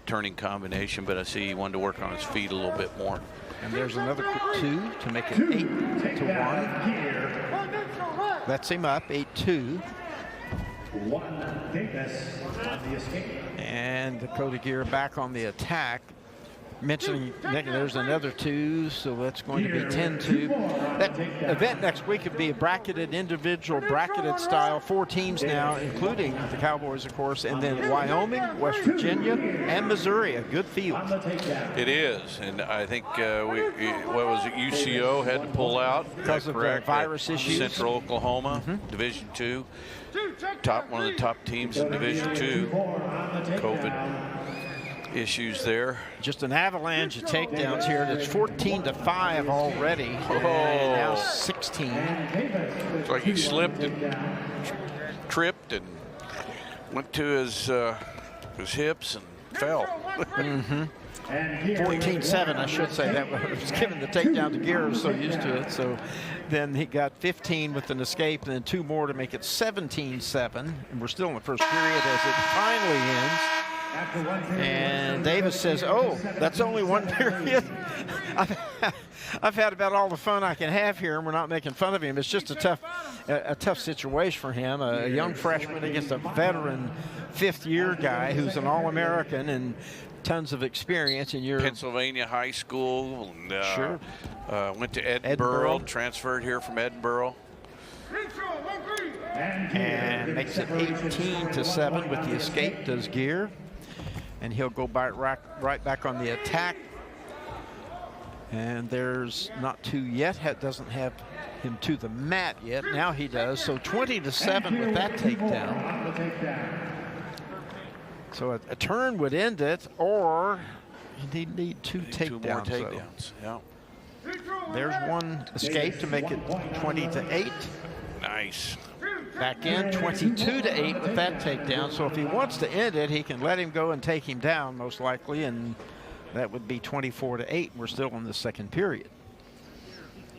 turning combination. But I see he wanted to work on his feet a little bit more. And there's another quick 2 to make it 8-1. Lets him up, 8-2. Juan Davis on the escape. And Dakota Gear back on the attack. Mentioning there's another 2, so that's going to be 10-2. That event next week would be a bracketed, individual bracketed style, 4 teams now, including the Cowboys, of course, and then Wyoming, West Virginia, and Missouri. A good field. It is, and I think what was it? UCO had to pull out because of virus issues. Central Oklahoma, Division II, one of the top teams in Division II. COVID issues there. Just an avalanche of takedowns here. That's 14-5 already. And now 16. It's like he slipped and tripped and went to his hips and fell. 14-7, I should say. That was given the takedown to Gear, so used to it. So then he got 15 with an escape, and then 2 more to make it 17-7. And we're still in the first period as it finally ends. And Davis says, "Oh, that's only 1 period." I've had about all the fun I can have here, and we're not making fun of him. It's just a tough situation for him. A young freshman against a veteran 5th-year guy who's an All-American and tons of experience. And you're Pennsylvania high school. And, sure. Went to Edinburgh, transferred here from Edinburgh. And makes it 18-7 with the escape, does Gear. And he'll go right back on the attack. And there's not 2 yet. Doesn't have him to the mat yet. Now he does. So 20-7 with that takedown. So a turn would end it, or he'd need 2 takedowns. 2 more takedowns. Yeah. There's 1 escape to make it 20-8. Nice. Back in 22-8 with that takedown. So if he wants to end it, he can let him go and take him down, most likely, and that would be 24-8. We're still in the 2nd period.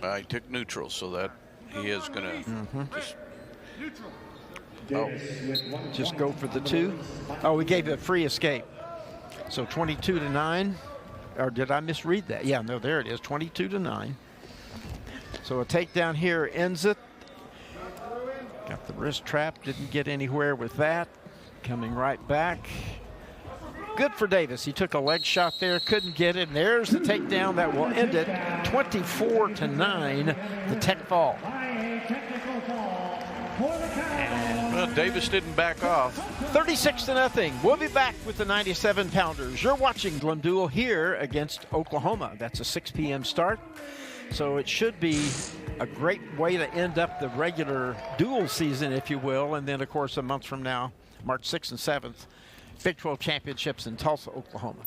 He took neutral, so that he is going to just go for the 2. Oh, we gave a free escape. So 22-9. Or did I misread that? Yeah, no, there it is, 22-9. So a takedown here ends it. Got the wrist trap, didn't get anywhere with that. Coming right back. Good for Davis. He took a leg shot there, couldn't get it. And there's the takedown that will end it 24-9, the tech fall. Well, Davis didn't back off. 36-0. We'll be back with the 97-pounders. You're watching Glendual here against Oklahoma. That's a 6 p.m. start. So it should be a great way to end up the regular dual season, if you will. And then, of course, a month from now, March 6th and 7th, Big 12 championships in Tulsa, Oklahoma.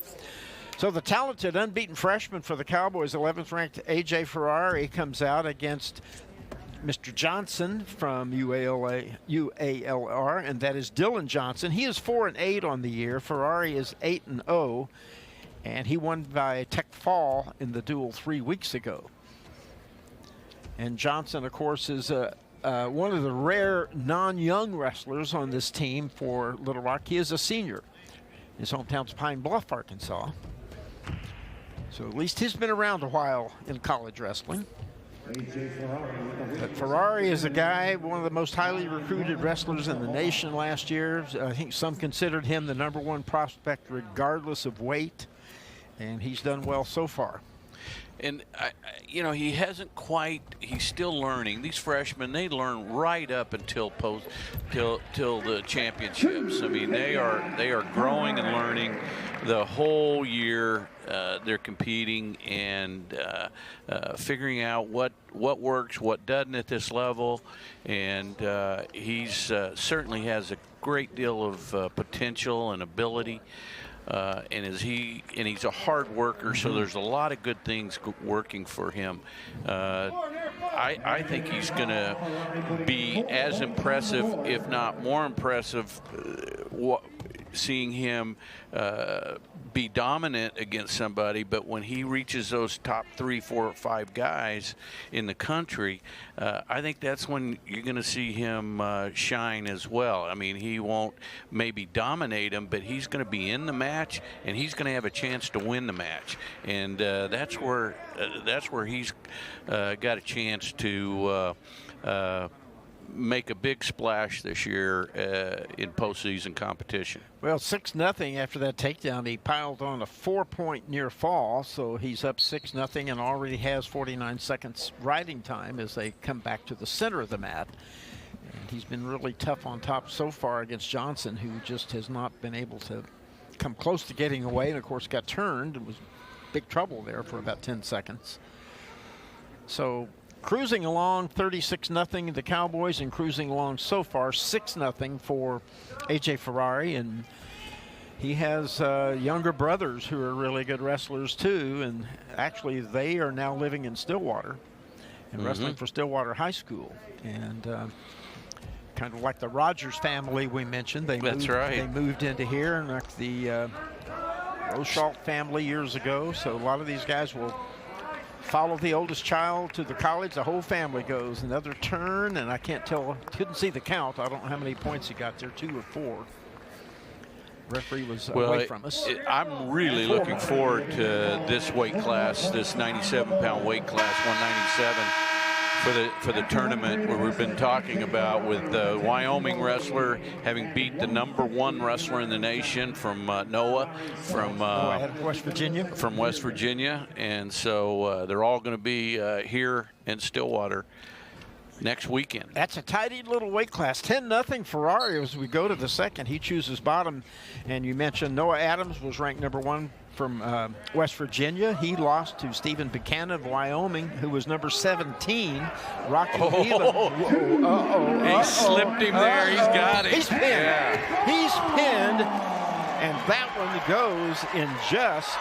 So the talented, unbeaten freshman for the Cowboys, 11th-ranked A.J. Ferrari, comes out against Mr. Johnson from UALR, and that is Dylan Johnson. He is 4-8 on the year. Ferrari is 8-0, and he won by tech fall in the duel 3 weeks ago. And Johnson, of course, is one of the rare non-young wrestlers on this team for Little Rock. He is a senior. His hometown's Pine Bluff, Arkansas. So at least he's been around a while in college wrestling. But Ferrari is a guy, one of the most highly recruited wrestlers in the nation last year. I think some considered him the #1 prospect regardless of weight, and he's done well so far. And, you know, he hasn't quite, he's still learning. These freshmen, they learn right up until till the championships. I mean, they are growing and learning the whole year. They're competing and figuring out what works, what doesn't at this level. And he's certainly has a great deal of potential and ability. And he's a hard worker, so there's a lot of good things working for him. I think he's going to be as impressive, if not more impressive, seeing him be dominant against somebody, but when he reaches those top 3, 4, or 5 guys in the country, I think that's when you're going to see him shine as well. I mean, he won't maybe dominate him, but he's going to be in the match, and he's going to have a chance to win the match, and that's where he's got a chance to make a big splash this year in postseason competition. Well, 6-0 after that takedown. He piled on a 4-point near fall, so he's up 6-0 and already has 49 seconds riding time as they come back to the center of the mat. And he's been really tough on top so far against Johnson, who just has not been able to come close to getting away, and of course got turned and was big trouble there for about 10 seconds. So cruising along 36-0 the Cowboys, and cruising along so far 6-0 for AJ Ferrari, and he has younger brothers who are really good wrestlers too, and actually they are now living in Stillwater and wrestling for Stillwater High School, and kind of like the Rogers family we mentioned. They moved into here, and like the Oshalt family years ago, so a lot of these guys will follow the oldest child to the college. The whole family goes. Another turn, and I can't tell, couldn't see the count. I don't know how many points he got there, 2 or 4. Referee was away from us. I'm really looking forward to this weight class, this 97-pound weight class, 197, for the tournament where we've been talking about, with the Wyoming wrestler having beat the #1 wrestler in the nation from Noah from West Virginia. From West Virginia, and so they're all going to be here in Stillwater next weekend. That's a tidy little weight class. 10-0 Ferrari as we go to the second. He chooses bottom, and you mentioned Noah Adams was ranked #1 from West Virginia. He lost to Stephen Buchanan of Wyoming, who was number 17. Rocky Wheeler. He slipped him there. He's got it. He's pinned. Yeah. He's pinned, and that one goes in just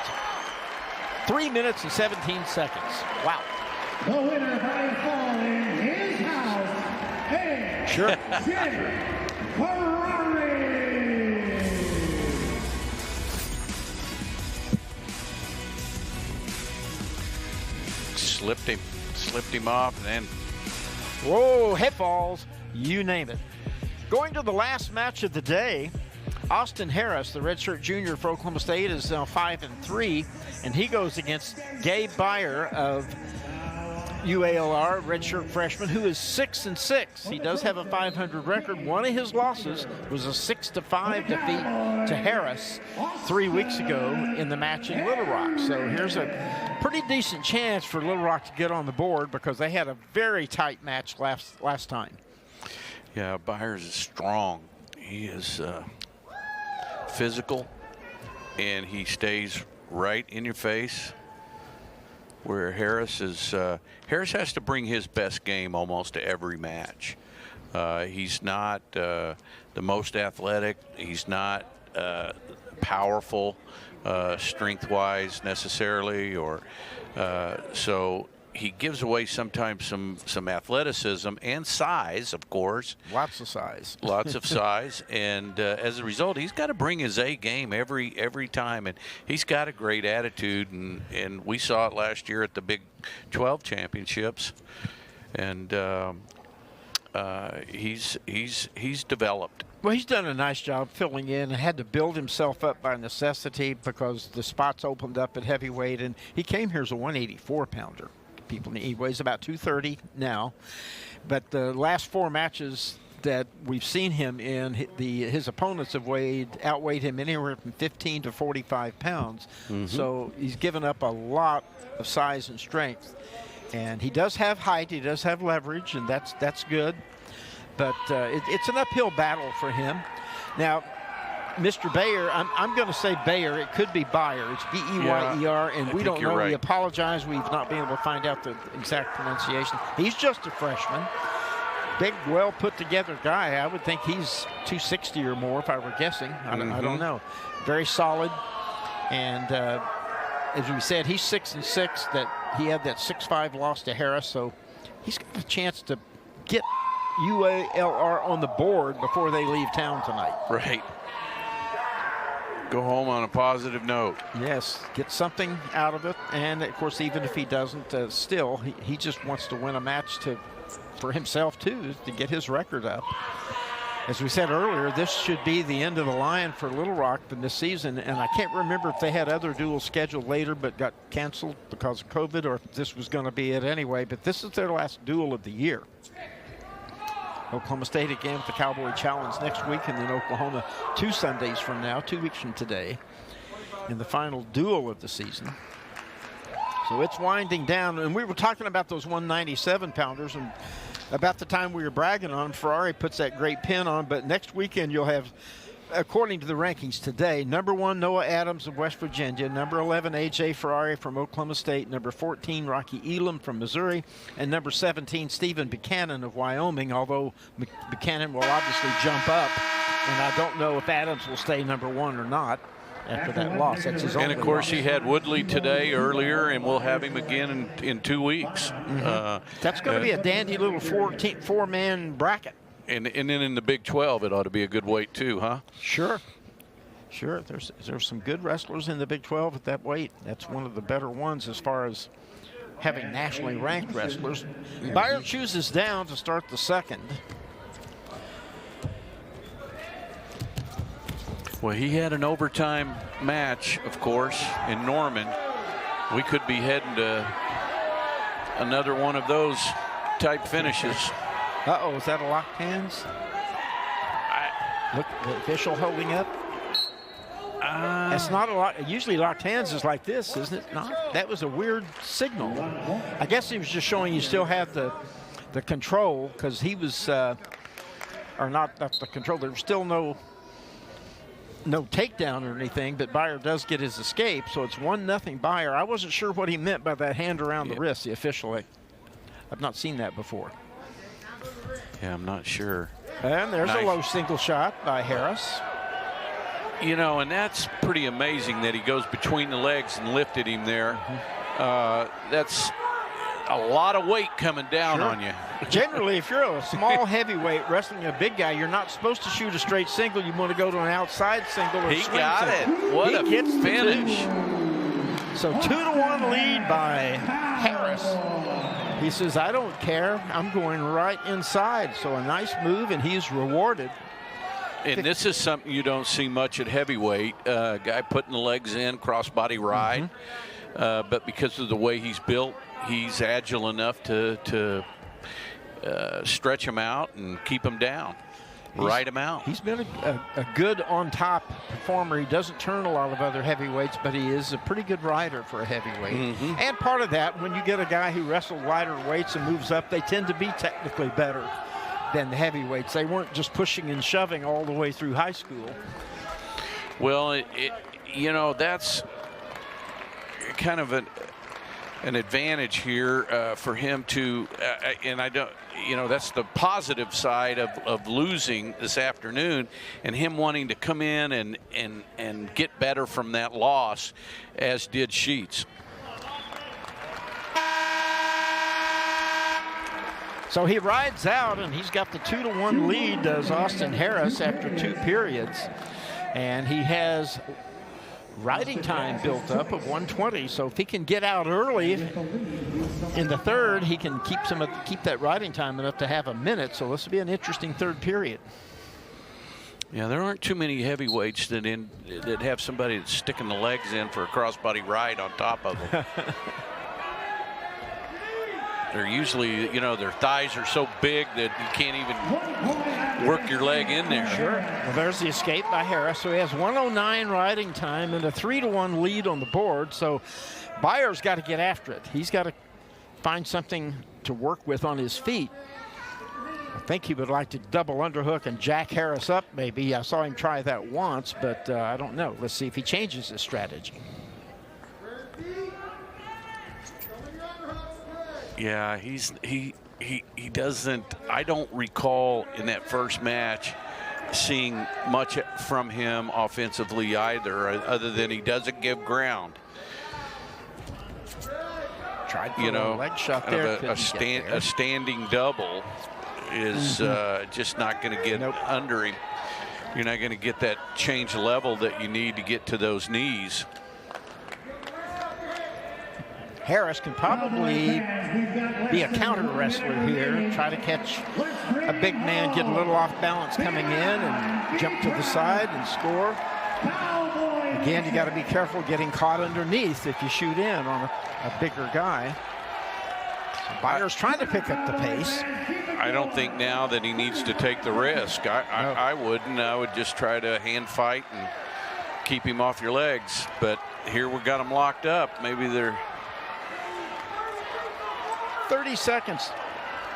3 minutes and 17 seconds. Wow. The winner by fall in his house, AJ Ferrari. Slipped him off, and then whoa, hip falls, you name it. Going to the last match of the day, Austin Harris, the redshirt junior for Oklahoma State, is now 5-3, and he goes against Gabe Beyer of UALR, redshirt freshman, who is 6-6. He does have a 500 record. One of his losses was a 6-5 defeat to Harris 3 weeks ago in the match in Little Rock. So here's a pretty decent chance for Little Rock to get on the board, because they had a very tight match last time. Yeah, Byers is strong. He is physical, and he stays right in your face. Where Harris is, Harris has to bring his best game almost to every match. He's not the most athletic. He's not powerful, strength-wise necessarily, or so he gives away sometimes some athleticism and size, of course. Lots of size. Lots of size, and as a result, he's got to bring his A game every time, and he's got a great attitude, and we saw it last year at the Big 12 championships, and he's developed. Well, he's done a nice job filling in and had to build himself up by necessity because the spots opened up at heavyweight, and he came here as a 184-pounder. He weighs about 230 now, but the last 4 matches that we've seen him in, his opponents have outweighed him anywhere from 15 to 45 pounds. So he's given up a lot of size and strength, and he does have height, he does have leverage, and that's good, but it's an uphill battle for him. Now, Mr. Bayer, I'm going to say Bayer. It could be Beyer. It's B-E-Y-E-R, and we don't know. Right. We apologize. We've not been able to find out the exact pronunciation. He's just a freshman. Big, well put together guy. I would think he's 260 or more if I were guessing. I don't know. Very solid. And as we said, he's 6-6. That he had that 6-5 loss to Harris, so he's got a chance to get UALR on the board before they leave town tonight. Right. Go home on a positive note. Yes, get something out of it. And, of course, even if he doesn't, still, he just wants to win a match for himself, too, to get his record up. As we said earlier, this should be the end of the line for Little Rock in this season, and I can't remember if they had other duels scheduled later but got canceled because of COVID, or if this was going to be it anyway, but this is their last duel of the year. Oklahoma State again with the Cowboy Challenge next week, and then Oklahoma 2 Sundays from now, 2 weeks from today, in the final duel of the season. So it's winding down, and we were talking about those 197-pounders, and about the time we were bragging on them, Ferrari puts that great pin on, but next weekend you'll have, according to the rankings today, number 1, Noah Adams of West Virginia, number 11, A.J. Ferrari from Oklahoma State, number 14, Rocky Elam from Missouri, and number 17, Stephen Buchanan of Wyoming, although Buchanan will obviously jump up, and I don't know if Adams will stay number 1 or not after that loss. That's his And only of course, loss. he had Woodley today earlier, and we'll have him again in 2 weeks. That's going to be a dandy little four-man bracket. And then in the Big 12, it ought to be a good weight too, huh? Sure. There's some good wrestlers in the Big 12 at that weight. That's one of the better ones as far as having nationally ranked wrestlers. Beyer chooses down to start the second. Well, he had an overtime match, of course, in Norman. We could be heading to another one of those type finishes. Uh-oh, is that a locked hands? Look, the official holding up. That's not a lot. Usually locked hands is like this, isn't it? Not. That was a weird signal. I guess he was just showing you still have the control, because he was, or not the control. There was still no takedown or anything, but Beyer does get his escape, so it's 1-0 Beyer. I wasn't sure what he meant by that hand around the wrist, the official. I've not seen that before. Yeah, I'm not sure. And there's Nice. a low single shot by Harris. You know, and that's pretty amazing that he goes between the legs and lifted him there. That's a lot of weight coming down on you. Generally, if you're a small heavyweight wrestling a big guy, you're not supposed to shoot a straight single. You want to go to an outside single or He swing got single. it. What He a gets the finish. two. So 2-1 lead by Harris. He says, I don't care. I'm going right inside. So a nice move, and he's rewarded. And this is something you don't see much at heavyweight. Guy putting the legs in, crossbody ride. But because of the way he's built, he's agile enough to stretch him out and keep him down, ride him out. He's been a good on-top performer. He doesn't turn a lot of other heavyweights, but he is a pretty good rider for a heavyweight. And part of that, when you get a guy who wrestled lighter weights and moves up, they tend to be technically better than the heavyweights. They weren't just pushing and shoving all the way through high school. Well, you know, that's kind of an advantage here for him to, and I don't, you know, that's the positive side of losing this afternoon, and him wanting to come in and get better from that loss, as did Sheets. So he rides out, and he's got the 2-1 lead, does Austin Harris, after 2 periods. And he has riding time built up of 1:20. So if he can get out early in the third, he can keep that riding time enough to have a minute. So this will be an interesting third period. Yeah, there aren't too many heavyweights that have somebody that's sticking the legs in for a crossbody ride on top of them. They're usually, you know, their thighs are so big that you can't even work your leg in there. Sure. Well, there's the escape by Harris. So he has 1:09 riding time and a 3-1 lead on the board. So Beyer's got to get after it. He's got to find something to work with on his feet. I think he would like to double underhook and jack Harris up maybe. I saw him try that once, but I don't know. Let's see if he changes his strategy. Yeah, he doesn't. I don't recall in that first match seeing much from him offensively either, other than he doesn't give ground. Tried for You know, a leg shot there. a standing double is just not going to get under him. you're not going to get that change level that you need to get to those knees. Harris can probably be a counter wrestler here, try to catch a big man, get a little off balance coming in and jump to the side and score. Again, you got to be careful getting caught underneath if you shoot in on a bigger guy. So Byers trying to pick up the pace. I don't think now that he needs to take the risk. I wouldn't. I would just try to hand fight and keep him off your legs. But here we got him locked up. Maybe they're 30 seconds.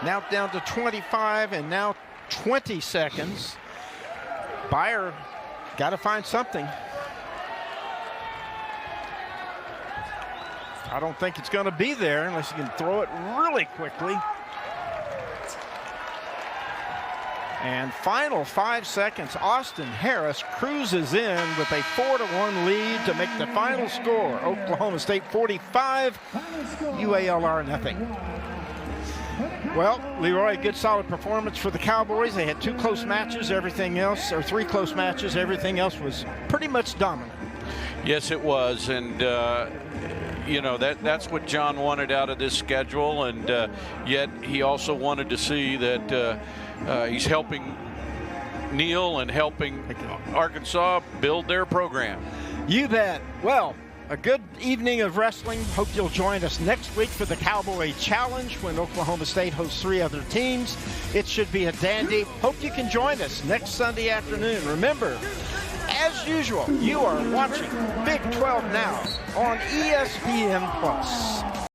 Now down to 25 and now 20 seconds. Byer got to find something. I don't think it's going to be there unless you can throw it really quickly. And final 5 seconds, Austin Harris cruises in with a 4-1 lead to make the final score. Oklahoma State 45, UALR nothing. Well, Leroy, good solid performance for the Cowboys. They had 2 close matches, everything else, or 3 close matches, everything else was pretty much dominant. Yes, it was, and you know, that's what John wanted out of this schedule, and yet he also wanted to see that he's helping Neal and helping Arkansas build their program. You bet. Well, a good evening of wrestling. Hope you'll join us next week for the Cowboy Challenge when Oklahoma State hosts 3 other teams. It should be a dandy. Hope you can join us next Sunday afternoon. Remember, as usual, you are watching Big 12 Now on ESPN+.